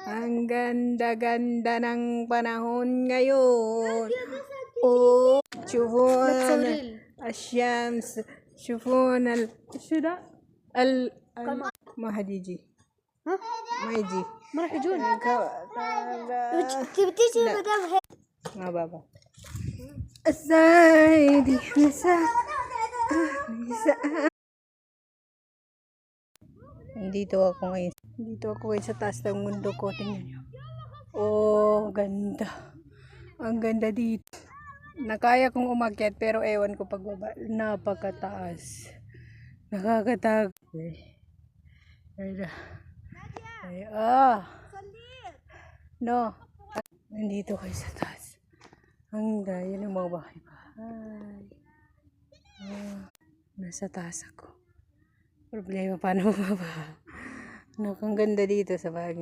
Ang ganda-ganda ng panahon ngayon. Oh, شوفون الشمس شوفون شو ده ما هتيجي ما يجي ما راح يجون. ما بابا السعيد مساء. Dito ako ngayon sa taas ng mundo ko. Tingnan nyo. Oh, ganda. Ang ganda dito. Nakaya kong umakyat pero ewan ko pagbaba. Napakataas. Nakakatag. No. Nandito kayo sa taas. Ang daya ng mga bahay-bahay. Nasa taas ako. Problema paano bumaba. Ang ganda dito sa bagay.